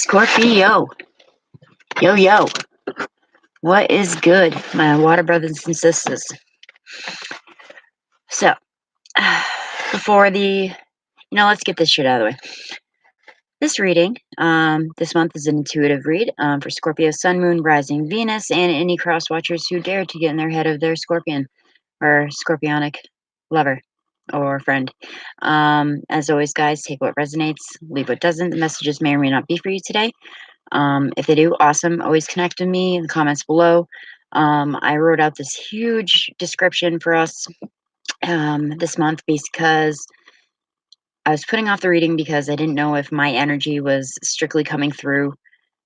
Scorpio. Yo, yo. What is good, my water brothers and sisters? So, before let's get this shit out of the way. This reading, this month is an intuitive read for Scorpio, Sun, Moon, Rising, Venus, and any cross watchers who dare to get in their head of their Scorpion or Scorpionic lover or friend. As always, guys, take what resonates, leave what doesn't. The messages may or may not be for you today. If they do, awesome. Always connect with me in the comments below. I wrote out this huge description for us this month because I was putting off the reading because I didn't know if my energy was strictly coming through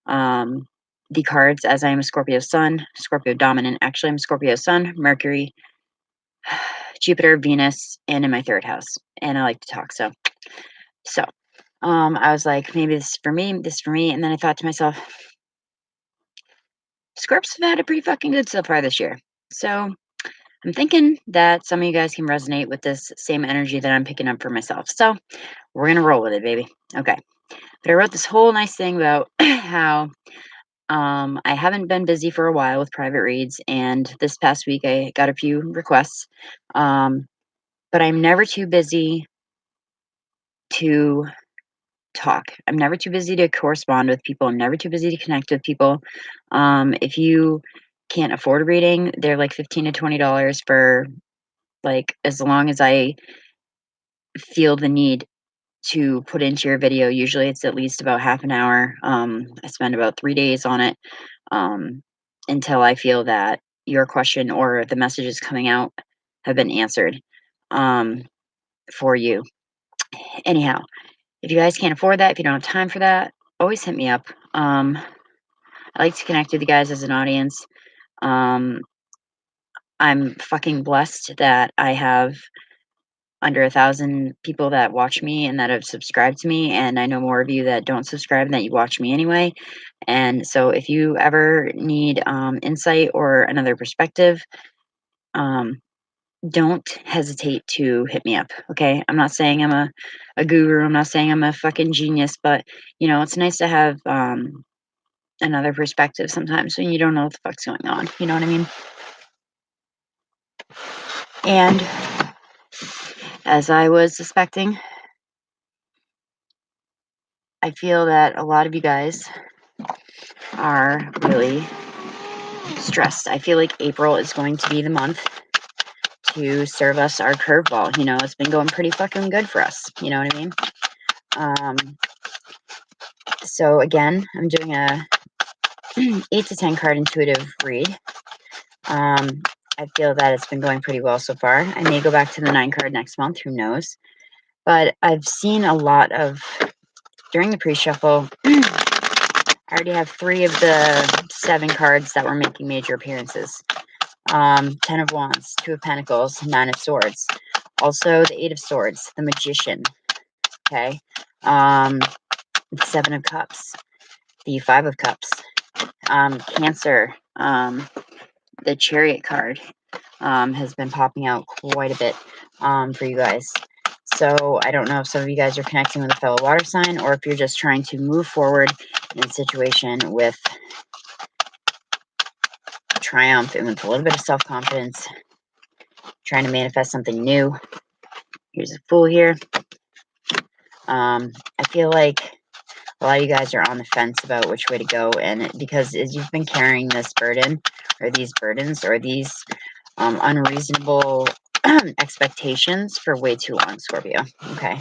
the cards, as I am a Scorpio Sun, Scorpio Dominant. Actually, I'm Scorpio Sun, Mercury, Jupiter, Venus, and in my third house. And I like to talk. So I was like, maybe this is for me, this is for me. And then I thought to myself, Scorps have had a pretty fucking good so far this year. So I'm thinking that some of you guys can resonate with this same energy that I'm picking up for myself. So we're going to roll with it, baby. Okay. But I wrote this whole nice thing about how I haven't been busy for a while with private reads. And this past week I got a few requests. But I'm never too busy to talk. I'm never too busy to correspond with people. I'm never too busy to connect with people. If you can't afford a reading, they're like $15 to $20 for like as long as I feel the need to put into your video. Usually it's at least about half an hour. I spend about 3 days on it until I feel that your question or the messages coming out have been answered for you. Anyhow, if you guys can't afford that, if you don't have time for that, always hit me up. I like to connect with you guys as an audience. I'm fucking blessed that I have under 1,000 people that watch me and that have subscribed to me, and I know more of you that don't subscribe and that you watch me anyway. And so if you ever need insight or another perspective, don't hesitate to hit me up. Okay, I'm not saying I'm a guru, I'm not saying I'm a fucking genius, but it's nice to have another perspective sometimes when you don't know what the fuck's going on. You know what I mean? And as I was suspecting, I feel that a lot of you guys are really stressed. I feel like April is going to be the month to serve us our curveball. It's been going pretty fucking good for us. You know what I mean? So again, I'm doing a 8 to 10 card intuitive read. I feel that it's been going pretty well so far. I may go back to the 9 card next month, who knows? But I've seen a lot of, during the pre-shuffle, I already have 3 of the 7 cards that were making major appearances. 10 of Wands, 2 of Pentacles, 9 of Swords. Also the 8 of Swords, the Magician. Okay. 7 of Cups, the 5 of Cups, Cancer, the Chariot card has been popping out quite a bit for you guys. So I don't know if some of you guys are connecting with a fellow water sign, or if you're just trying to move forward in a situation with triumph and with a little bit of self-confidence, trying to manifest something new. Here's a Fool here. I feel like a lot of you guys are on the fence about which way to go, and because as you've been carrying this burden, or these burdens, or these unreasonable expectations for way too long, Scorpio. Okay,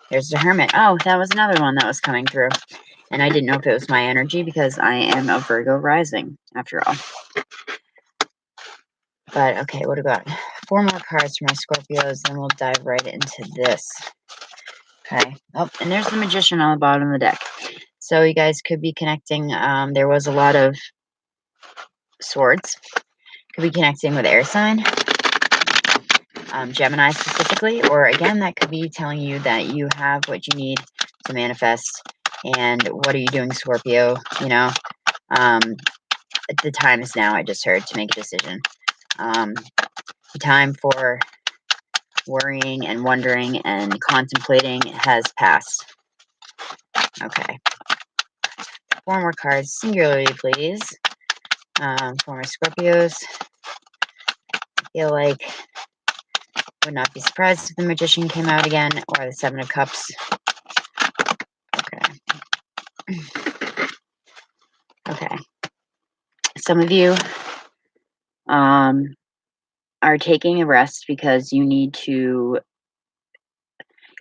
there's the Hermit. Oh, that was another one that was coming through, and I didn't know if it was my energy because I am a Virgo rising, after all. But okay, what do we got? 4 more cards for my Scorpios, then we'll dive right into this. Okay. Oh, and there's the Magician on the bottom of the deck. So you guys could be connecting. There was a lot of Swords. Could be connecting with air sign. Gemini specifically. Or again, that could be telling you that you have what you need to manifest. And what are you doing, Scorpio? The time is now, I just heard, to make a decision. The time for worrying and wondering and contemplating has passed. Okay. 4 more cards, singularly, please. For my Scorpios. I feel like would not be surprised if the Magician came out again, or the 7 of Cups. Okay. Okay. Some of you are taking a rest because you need to.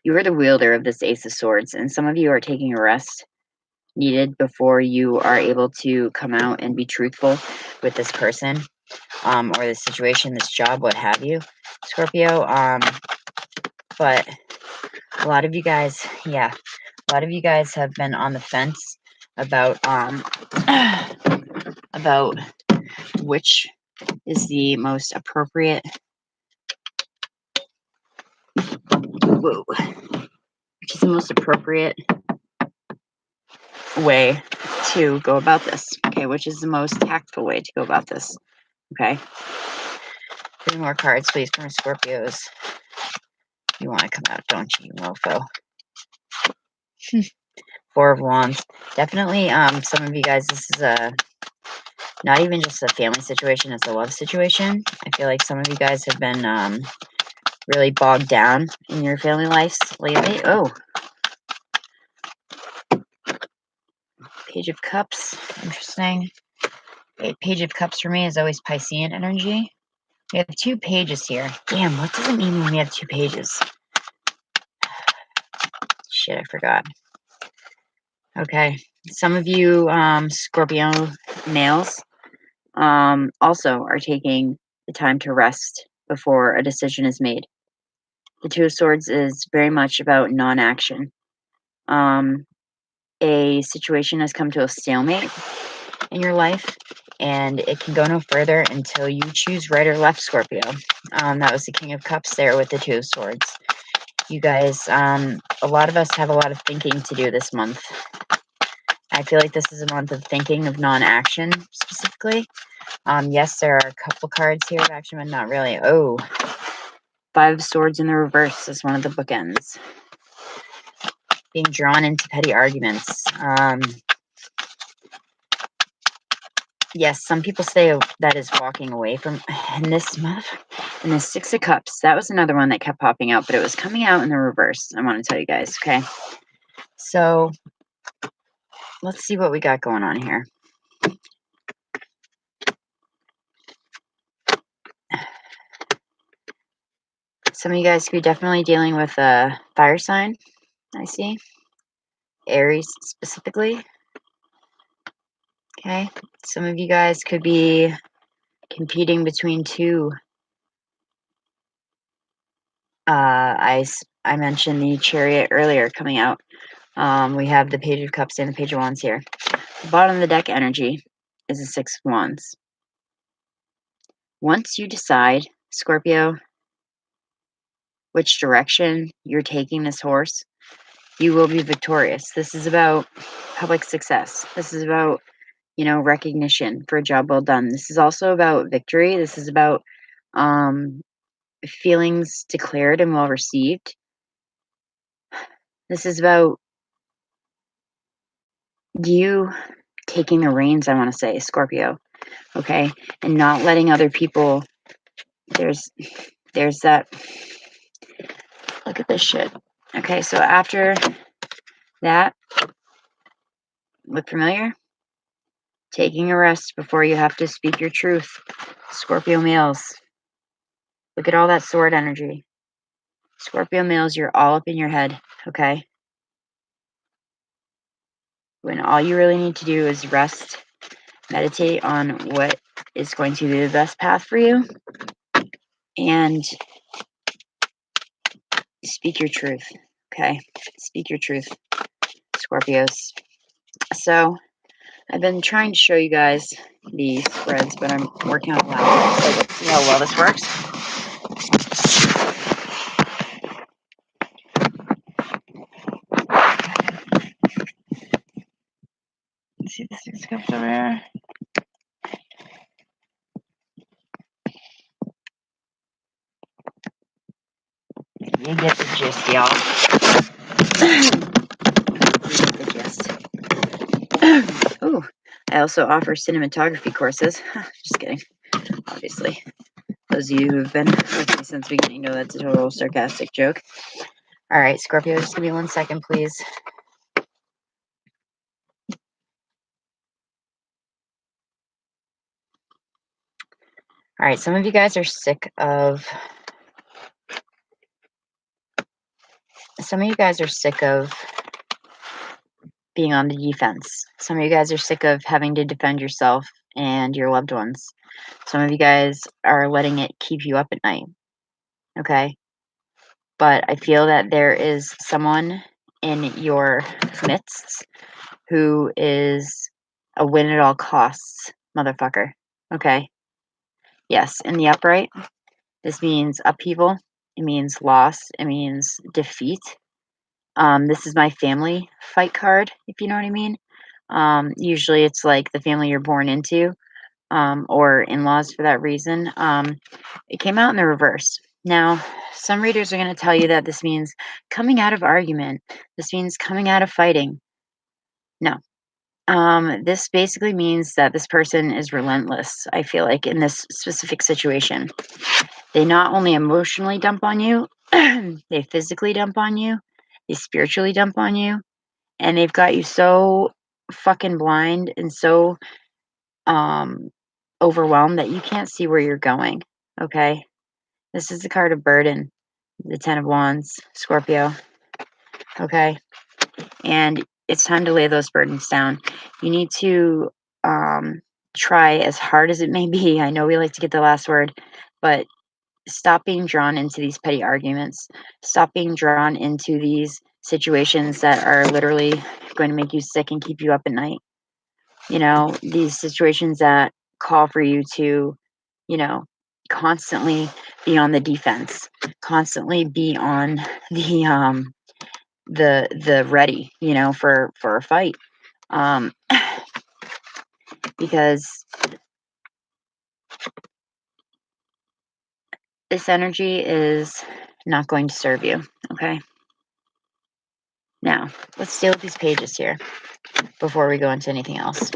You are the wielder of this Ace of Swords, and some of you are taking a rest needed before you are able to come out and be truthful with this person, or this situation, this job, what have you, Scorpio. But a lot of you guys, yeah, a lot of you guys have been on the fence about about which is the most appropriate. Whoa, which is the most appropriate way to go about this. Okay, which is the most tactful way to go about this. Okay. 3 more cards, please, for my Scorpios. You want to come out, don't you, mofo? 4 of Wands. Definitely, some of you guys, this is not even just a family situation, it's a love situation. I feel like some of you guys have been really bogged down in your family lives lately. Oh. Page of Cups. Interesting. Page of Cups for me is always Piscean energy. We have 2 pages here. Damn, what does it mean when we have 2 pages? Shit, I forgot. Okay. Some of you Scorpio males also are taking the time to rest before a decision is made. The 2 of Swords is very much about non-action. A situation has come to a stalemate in your life, and it can go no further until you choose right or left, Scorpio. That was the King of Cups there with the 2 of Swords. You guys, a lot of us have a lot of thinking to do this month. I feel like this is a month of thinking, of non-action specifically. Yes, there are a couple cards here of action, but not really. Oh, 5 of Swords in the reverse is one of the bookends. Being drawn into petty arguments. Yes, some people say that is walking away from. And this month, and the 6 of Cups, that was another one that kept popping out, but it was coming out in the reverse. I want to tell you guys, okay? So, let's see what we got going on here. Some of you guys could be definitely dealing with a fire sign, I see. Aries specifically. Okay. Some of you guys could be competing between 2. I mentioned the Chariot earlier coming out. We have the Page of Cups and the Page of Wands here. The bottom of the deck energy is the 6 of Wands. Once you decide, Scorpio, which direction you're taking this horse, you will be victorious. This is about public success. This is about, recognition for a job well done. This is also about victory. This is about feelings declared and well received. This is about you taking the reins, I want to say, Scorpio, okay? And not letting other people, there's that, look at this shit. Okay, so after that, look familiar? Taking a rest before you have to speak your truth. Scorpio males, look at all that sword energy. Scorpio males, you're all up in your head, okay? When all you really need to do is rest, meditate on what is going to be the best path for you, and speak your truth, okay? Speak your truth, Scorpios. So, I've been trying to show you guys the spreads, but I'm working on a laptop, so let's see how well this works. Let's see the 6 cups over here. You get the gist, y'all. You get the gist. I also offer cinematography courses. Just kidding, obviously. Those of you who've been with me since the beginning know that's a total sarcastic joke. All right, Scorpio, just give me 1 second, please. All right, some of you guys are sick of being on the defense. Some of you guys are sick of having to defend yourself and your loved ones. Some of you guys are letting it keep you up at night. Okay? But I feel that there is someone in your midst who is a win at all costs motherfucker. Okay? Yes, in the upright, this means upheaval. It means loss. It means defeat. This is my family fight card, if you know what I mean. Usually it's like the family you're born into, or in laws for that reason. It came out in the reverse. Now, some readers are going to tell you that this means coming out of argument, this means coming out of fighting. No. This basically means that this person is relentless, I feel like, in this specific situation. They not only emotionally dump on you, they physically dump on you, they spiritually dump on you, and they've got you so fucking blind and so um overwhelmed that you can't see where you're going. Okay? This is the card of burden, the 10 of wands, Scorpio. Okay? And it's time to lay those burdens down. You need to try as hard as it may be. I know we like to get the last word, but stop being drawn into these petty arguments. Stop being drawn into these situations that are literally going to make you sick and keep you up at night. You know, these situations that call for you to, you know, constantly be on the defense, constantly be on the ready, you know, for a fight. Um because this energy is not going to serve you, okay? Now, let's deal with these pages here before we go into anything else.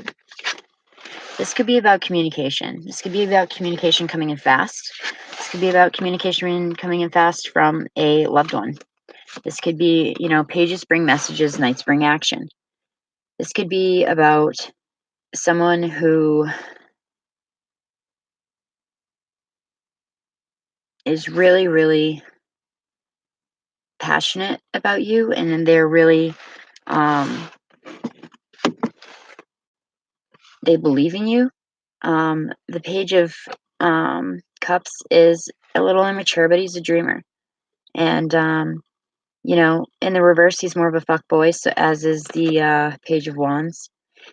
This could be about communication. This could be about communication coming in fast. This could be about communication coming in fast from a loved one. This could be, you know, pages bring messages, nights bring action. This could be about someone who is really, really passionate about you, and then they're really, um, they believe in you. The page of cups is a little immature, but he's a dreamer. And, you know, in the reverse, he's more of a fuck boy, so as is the page of wands.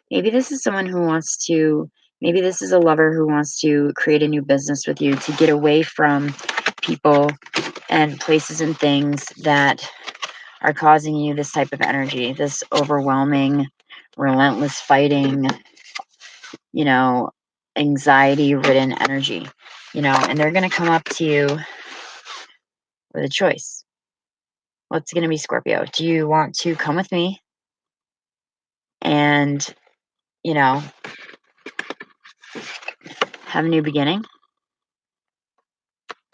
Maybe this is someone who wants to, maybe this is a lover who wants to create a new business with you to get away from people and places and things that are causing you this type of energy, this overwhelming, relentless fighting, you know, anxiety ridden energy, you know, and they're going to come up to you with a choice. What's going to be, Scorpio? Do you want to come with me and, you know, have a new beginning?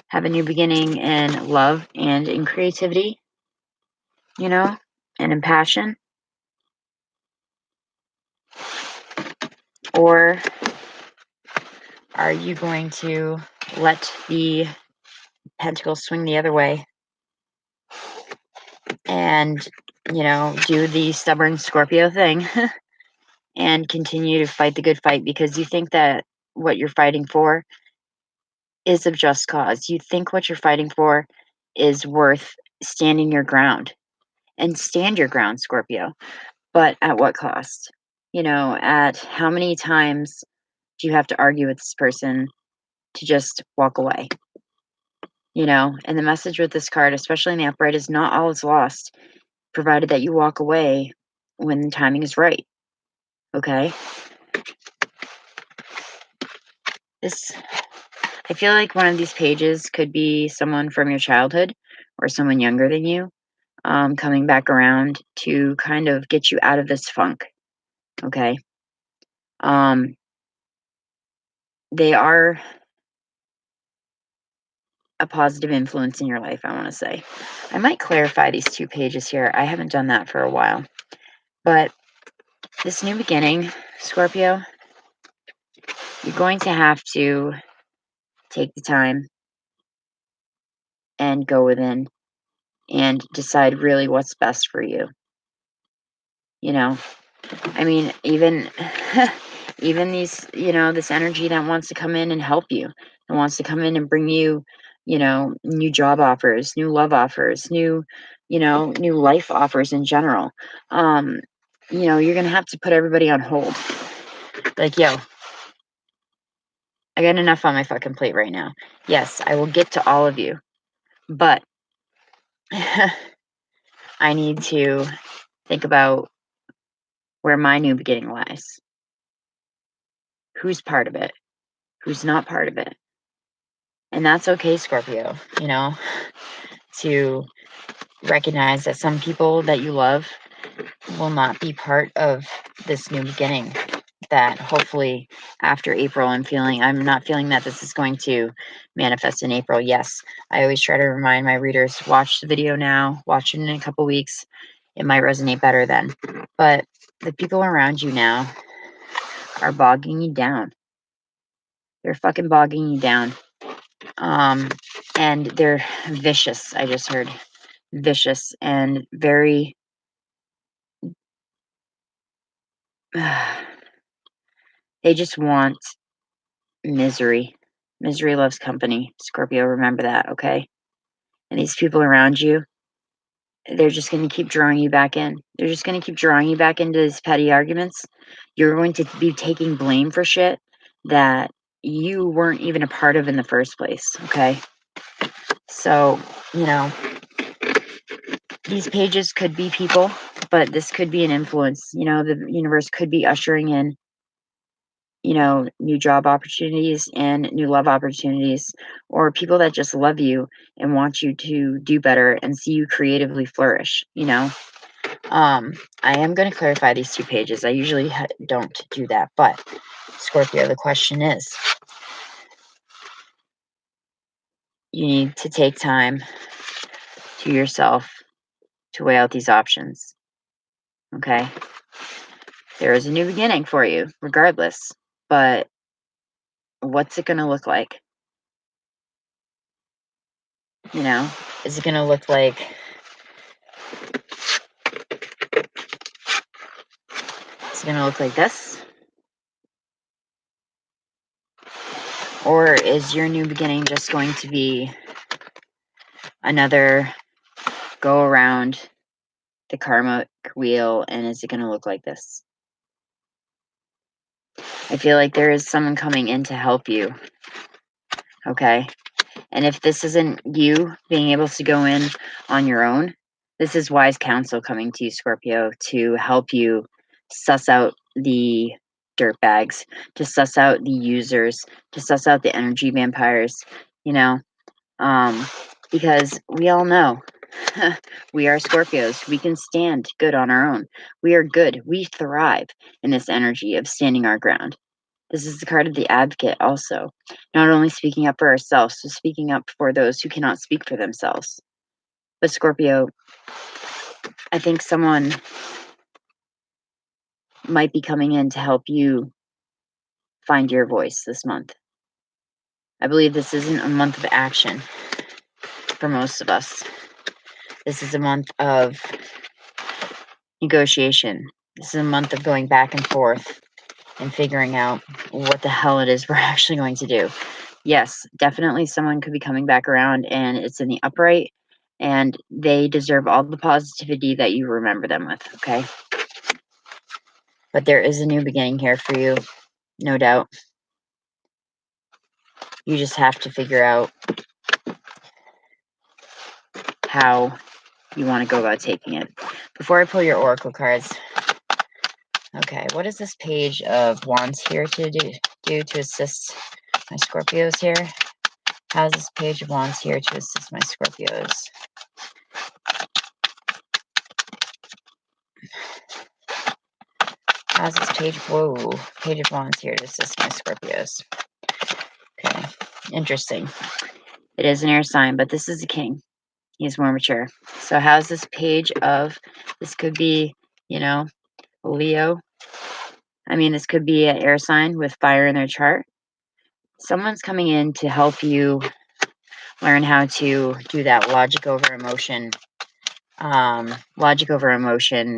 Have a new beginning in love and in creativity, you know, and in passion? Or are you going to let the pentacles swing the other way and, you know, do the stubborn Scorpio thing and continue to fight the good fight because you think that what you're fighting for is of just cause? You think what you're fighting for is worth standing your ground, and stand your ground, Scorpio. But at what cost? You know, at how many times do you have to argue with this person to just walk away? You know, and the message with this card, especially in the upright, is not all is lost, provided that you walk away when the timing is right. Okay? This, I feel like one of these pages could be someone from your childhood or someone younger than you, coming back around to kind of get you out of this funk. Okay? Um, they are a positive influence in your life, I want to say. I might clarify these 2 pages here. I haven't done that for a while. But this new beginning, Scorpio, you're going to have to take the time and go within and decide really what's best for you. You know, I mean, even even these, this energy that wants to come in and help you, and wants to come in and bring you, new job offers, new love offers, new life offers in general. Um, you're gonna have to put everybody on hold. Like, yo, I got enough on my fucking plate right now. Yes, I will get to all of you, but I need to think about where my new beginning lies. Who's part of it? Who's not part of it? And that's okay, Scorpio, to recognize that some people that you love will not be part of this new beginning. That hopefully after April, I'm not feeling that this is going to manifest in April. Yes, I always try to remind my readers, watch the video now, watch it in a couple weeks. It might resonate better then. But the people around you now are bogging you down. They're fucking bogging you down. And they're vicious. I just heard vicious and very, they just want misery. Misery loves company. Scorpio, remember that, okay? And these people around you, they're just going to keep drawing you back in. They're just going to keep drawing you back into these petty arguments. You're going to be taking blame for shit that you weren't even a part of in the first place, okay? So, these pages could be people, but this could be an influence. The universe could be ushering in, new job opportunities and new love opportunities, or people that just love you and want you to do better and see you creatively flourish. I am going to clarify these 2 pages. I usually don't do that, but Scorpio, the question is, you need to take time to yourself to weigh out these options. Okay? There is a new beginning for you, regardless. But what's it going to look like? Is it going to look like, this? Or is your new beginning just going to be another go around the karmic wheel, and is it going to look like this? I feel like there is someone coming in to help you. Okay? And if this isn't you being able to go in on your own, this is wise counsel coming to you, Scorpio, to help you suss out the dirt bags, to suss out the users, to suss out the energy vampires, you know, because we all know we are Scorpios. We can stand good on our own. We are good. We thrive in this energy of standing our ground. This is the card of the advocate also. Not only speaking up for ourselves, but speaking up for those who cannot speak for themselves. But Scorpio, I think someone might be coming in to help you find your voice this month. I believe this isn't a month of action for most of us. This is a month of negotiation. This is a month of going back and forth and figuring out what the hell it is we're actually going to do. Yes, definitely someone could be coming back around and it's in the upright, and they deserve all the positivity that you remember them with, okay? But there is a new beginning here for you, no doubt. You just have to figure out how you want to go about taking it. Before I pull your oracle cards, okay, what is this page of wands here to do to assist my Scorpios here? How's this page of wands here to assist my Scorpios? How's this page? Whoa. Page of Wands here to assist my Scorpios. Okay. Interesting. It is an air sign, but this is a king. He's more mature. So how's this page of, this could be, you know, Leo. I mean, this could be an air sign with fire in their chart. Someone's coming in to help you learn how to do that logic over emotion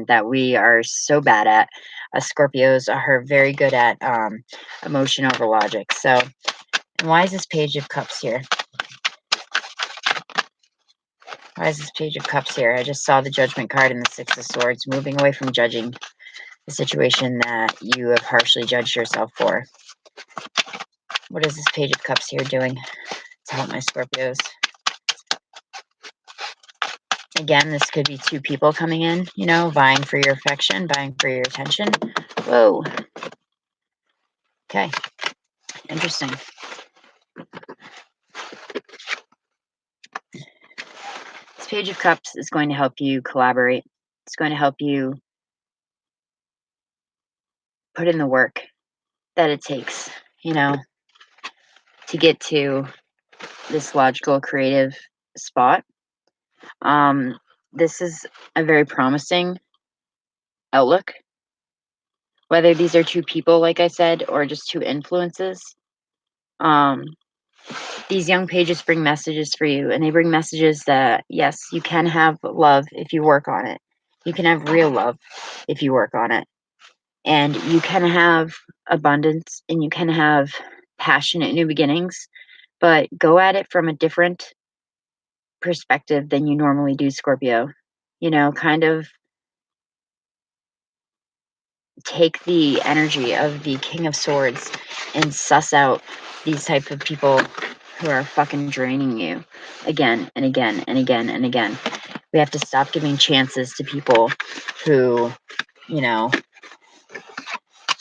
that we are so bad at. Us Scorpios are very good at emotion over logic. So, and why is this Page of Cups here? Why is this Page of Cups here? I just saw the Judgment card and the Six of Swords, moving away from judging the situation that you have harshly judged yourself for. What is this Page of Cups here doing to help my Scorpios? Again, this could be two people coming in, you know, vying for your affection, vying for your attention. Whoa. Okay. Interesting. This Page of Cups is going to help you collaborate. It's going to help you put in the work that it takes, you know, to get to this logical, creative spot. This is a very promising outlook. Whether these are two people, like I said, or just two influences, these young pages bring messages for you, and they bring messages that, yes, you can have love if you work on it. You can have real love if you work on it. And you can have abundance, and you can have passionate new beginnings, but go at it from a different perspective than you normally do, Scorpio. You know, kind of take the energy of the King of Swords and suss out these type of people who are fucking draining you again and again and again and again. We have to stop giving chances to people who, you know,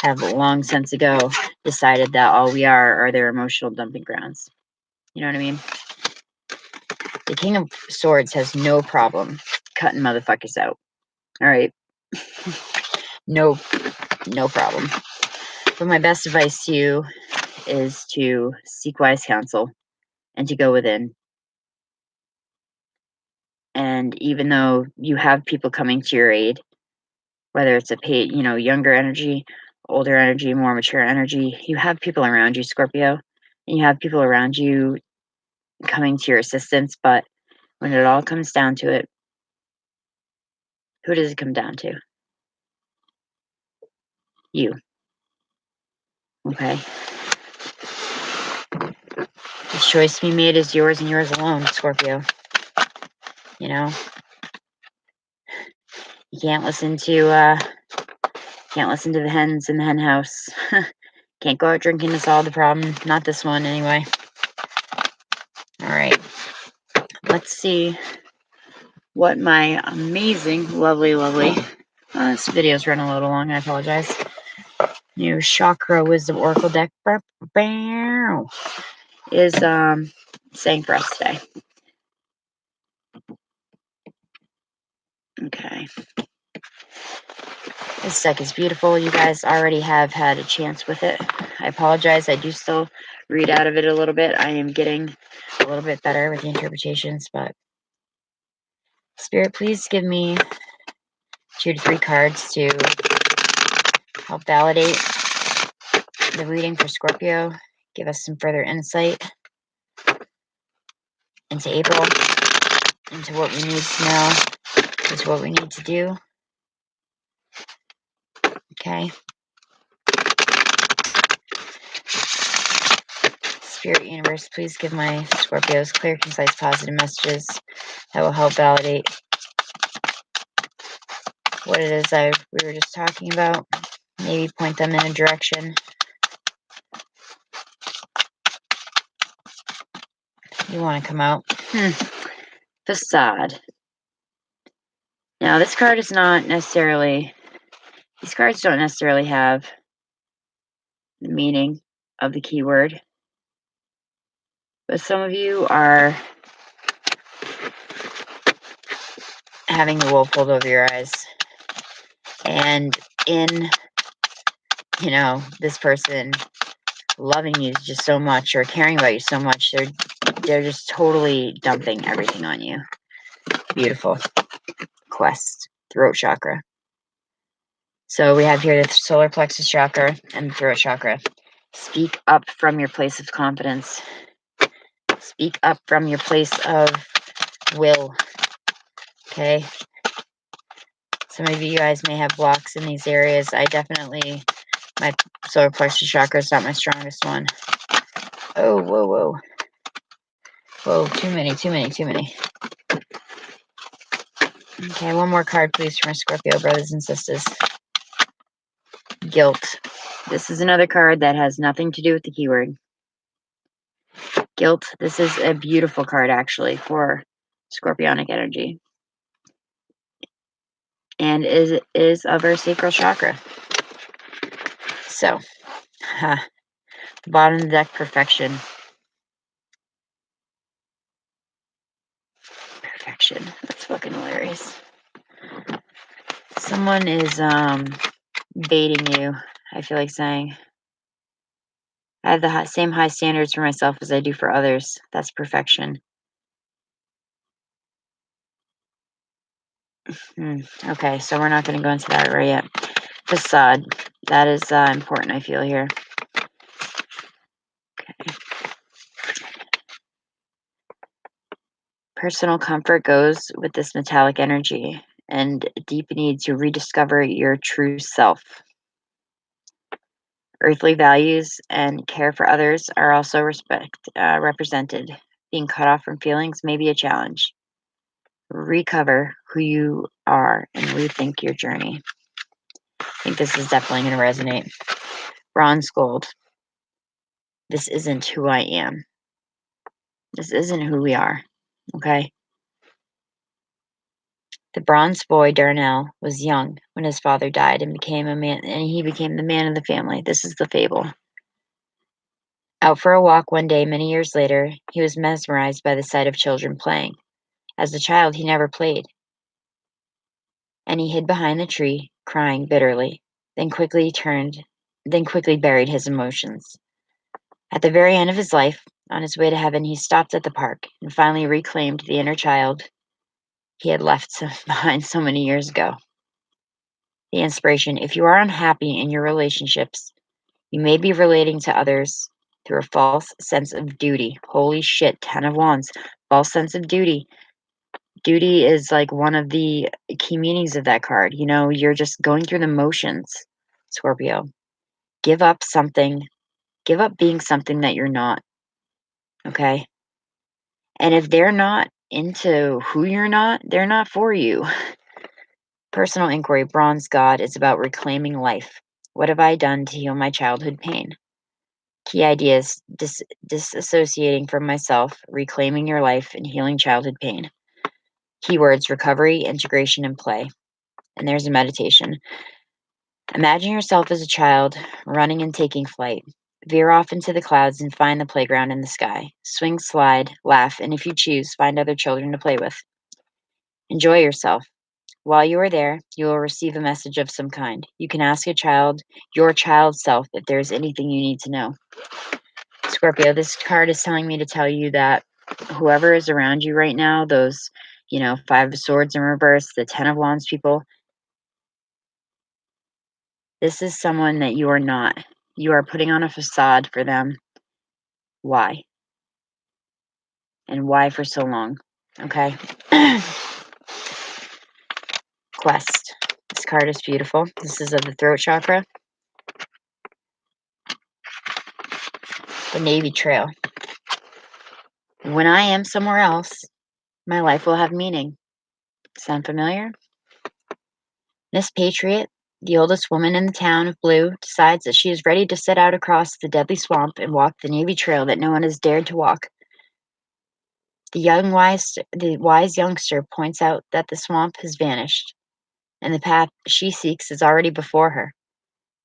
have long since ago decided that all we are their emotional dumping grounds. You know what I mean? The King of Swords has no problem cutting motherfuckers out. All right. No problem. But my best advice to you is to seek wise counsel and to go within. And even though you have people coming to your aid, whether it's younger energy, older energy, more mature energy, you have people around you, Scorpio, and you have people around you coming to your assistance. But when it all comes down to it, who does it come down to? You. Okay. The choice to be made is yours and yours alone, Scorpio. You know, you can't listen to the hens in the hen house. Can't go out drinking to solve the problem. Not this one, anyway. All right. Let's see what my amazing, lovely, this video's running a little long. I apologize. New Chakra Wisdom Oracle deck is saying for us today. Okay. This deck is beautiful. You guys already have had a chance with it. I apologize. I do still read out of it a little bit. I am getting a little bit better with the interpretations, but Spirit, please give me 2 to 3 cards to help validate the reading for Scorpio. Give us some further insight into April, into what we need to know, into what we need to do. Okay. Spirit Universe, please give my Scorpios clear, concise, positive messages that will help validate what it is we were just talking about. Maybe point them in a direction. You want to come out. Facade. Now, this card is not necessarily... These cards don't necessarily have the meaning of the keyword. But some of you are having the wool pulled over your eyes. And in this person loving you just so much or caring about you so much, they're just totally dumping everything on you. Beautiful. Quest. Throat chakra. So we have here the solar plexus chakra and the throat chakra. Speak up from your place of confidence. Speak up from your place of will. Okay? Some of you guys may have blocks in these areas. My solar plexus chakra is not my strongest one. Oh, whoa, whoa. Whoa, too many. Okay, one more card, please, for my Scorpio brothers and sisters. Guilt. This is another card that has nothing to do with the keyword. Guilt. This is a beautiful card, actually, for Scorpionic energy. And is of our sacral chakra. So, bottom of the deck, perfection. Perfection. That's fucking hilarious. Someone is baiting you, I feel like saying. I have the same high standards for myself as I do for others. That's perfection. Okay, so we're not going to go into that right yet. Facade. That is important, I feel, here. Okay. Personal comfort goes with this metallic energy and deep need to rediscover your true self. Earthly values and care for others are also represented. Being cut off from feelings may be a challenge. Recover who you are and rethink your journey. I think this is definitely going to resonate. Bronze gold. This isn't who I am. This isn't who we are. Okay? The bronze boy Darnell was young when his father died and he became the man of the family. This is the fable. Out for a walk one day many years later, he was mesmerized by the sight of children playing. As a child, he never played, and he hid behind the tree, crying bitterly, then quickly buried his emotions. At the very end of his life, on his way to heaven, he stopped at the park and finally reclaimed the inner child he had left behind so many years ago. The inspiration: if you are unhappy in your relationships, you may be relating to others through a false sense of duty. Holy shit, 10 of Wands. False sense of duty. Duty is like one of the key meanings of that card. You're just going through the motions, Scorpio. Give up something. Give up being something that you're not. Okay? And if they're not into who you're not, they're not for you. Personal inquiry, bronze god, is about reclaiming life. What have I done to heal my childhood pain? Key ideas: disassociating from myself, reclaiming your life, and healing childhood pain. Keywords: recovery, integration, and play. And there's a meditation. Imagine yourself as a child, running and taking flight. Veer off into the clouds and find the playground in the sky. Swing, slide, laugh, and if you choose, find other children to play with. Enjoy yourself. While you are there, you will receive a message of some kind. You can ask your child self, if there's anything you need to know. Scorpio, this card is telling me to tell you that whoever is around you right now, those, 5 of Swords in reverse, the 10 of Wands people, this is someone that you are not. You are putting on a facade for them. Why? And why for so long? Okay. Quest. This card is beautiful. This is of the throat chakra. The Navy Trail. When I am somewhere else, my life will have meaning. Sound familiar? Miss Patriot, the oldest woman in the town of Blue, decides that she is ready to set out across the deadly swamp and walk the Navy Trail that no one has dared to walk. The wise youngster points out that the swamp has vanished, and the path she seeks is already before her.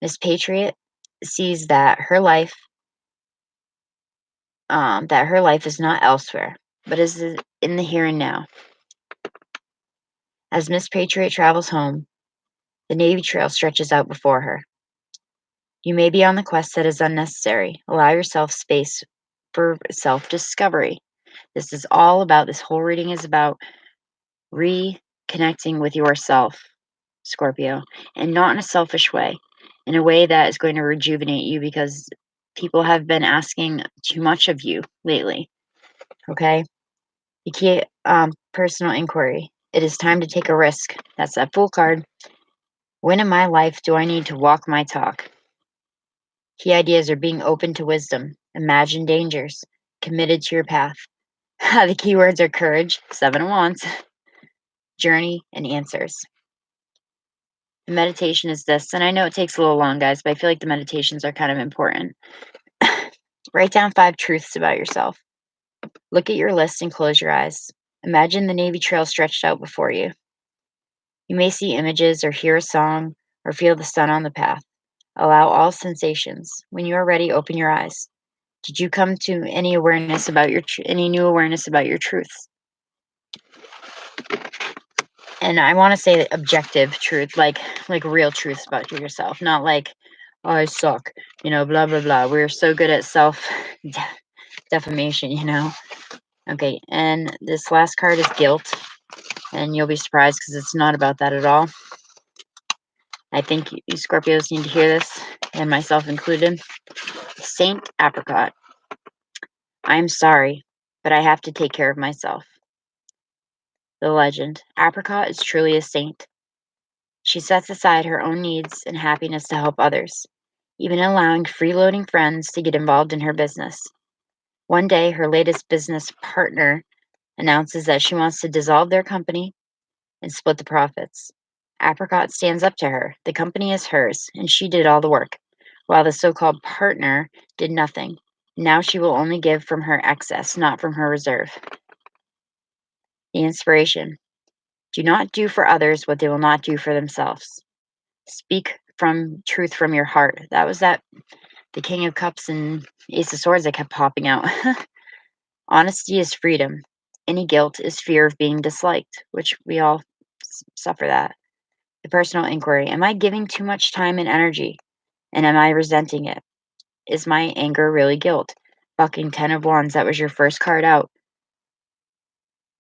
Miss Patriot sees that her life is not elsewhere, but is in the here and now. As Miss Patriot travels home, the Navy Trail stretches out before her. You may be on the quest that is unnecessary. Allow yourself space for self discovery. This whole reading is about reconnecting with yourself, Scorpio, and not in a selfish way, in a way that is going to rejuvenate you because people have been asking too much of you lately. Okay. The key personal inquiry. It is time to take a risk. That's that Fool card. When in my life do I need to walk my talk? Key ideas are being open to wisdom, imagine dangers, committed to your path. The keywords are courage, 7 of Wands, journey, and answers. The meditation is this, and I know it takes a little long, guys, but I feel like the meditations are kind of important. Write down 5 truths about yourself. Look at your list and close your eyes. Imagine the Navy Trail stretched out before you. You may see images or hear a song or feel the sun on the path. Allow all sensations. When you are ready, open your eyes. Did you come to any awareness about any new awareness about your truths? And I want to say objective truth, like real truths about yourself, not like, oh, I suck, blah blah blah. We're so good at self defamation, Okay, and this last card is guilt, and you'll be surprised because it's not about that at all. I think you Scorpios need to hear this, and myself included. Saint Apricot. I am sorry, but I have to take care of myself. The legend. Apricot is truly a saint. She sets aside her own needs and happiness to help others, even allowing freeloading friends to get involved in her business. One day, her latest business partner announces that she wants to dissolve their company and split the profits. Apricot stands up to her. The company is hers, and she did all the work, while the so called partner did nothing. Now she will only give from her excess, not from her reserve. The inspiration. Do not do for others what they will not do for themselves. Speak from truth from your heart. That was the King of Cups and Ace of Swords that kept popping out. Honesty is freedom. Any guilt is fear of being disliked, which we all suffer that. The personal inquiry. Am I giving too much time and energy? And am I resenting it? Is my anger really guilt? Fucking 10 of Wands, that was your first card out.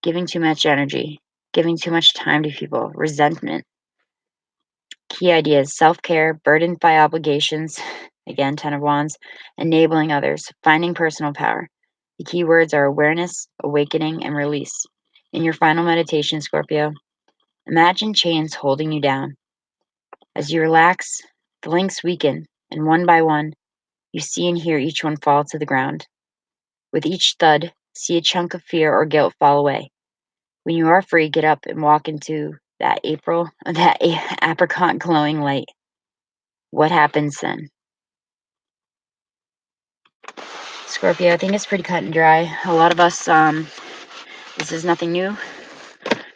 Giving too much energy, giving too much time to people, resentment. Key ideas: self care, burdened by obligations, again, 10 of Wands, enabling others, finding personal power. The key words are awareness, awakening, and release. In your final meditation, Scorpio, imagine chains holding you down. As you relax, the links weaken, and one by one, you see and hear each one fall to the ground. With each thud, see a chunk of fear or guilt fall away. When you are free, get up and walk into that apricot glowing light. What happens then? Scorpio, I think it's pretty cut and dry. A lot of us, this is nothing new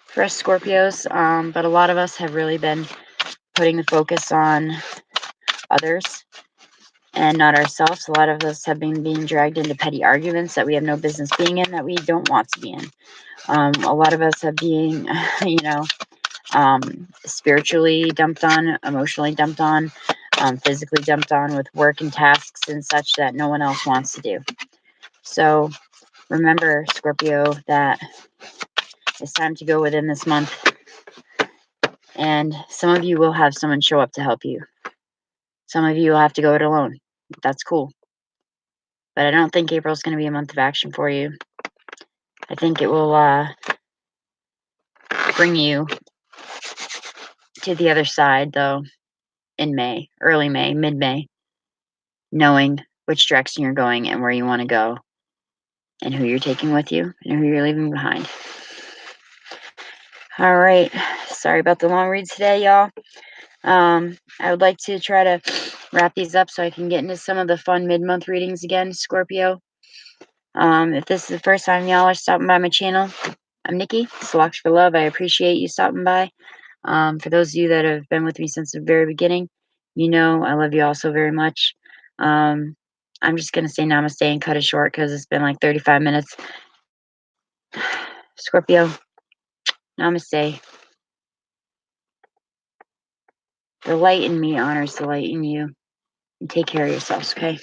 for us Scorpios, but a lot of us have really been putting the focus on others and not ourselves. A lot of us have been being dragged into petty arguments that we have no business being in, that we don't want to be in. A lot of us have been, spiritually dumped on, emotionally dumped on, physically dumped on with work and tasks and such that no one else wants to do. So remember, Scorpio, that it's time to go within this month. And some of you will have someone show up to help you. Some of you will have to go it alone. That's cool. But I don't think April's going to be a month of action for you. I think it will bring you to the other side, though, in May, early May, mid May, knowing which direction you're going and where you want to go and who you're taking with you and who you're leaving behind. All right. Sorry about the long reads today, y'all. I would like to try to wrap these up so I can get into some of the fun mid-month readings again, Scorpio. If this is the first time y'all are stopping by my channel, I'm Nikki, Slocks for Love. I appreciate you stopping by. For those of you that have been with me since the very beginning, I love you all so very much. I'm just going to say namaste and cut it short because it's been like 35 minutes. Scorpio, namaste. The light in me honors the light in you. and take care of yourselves, okay?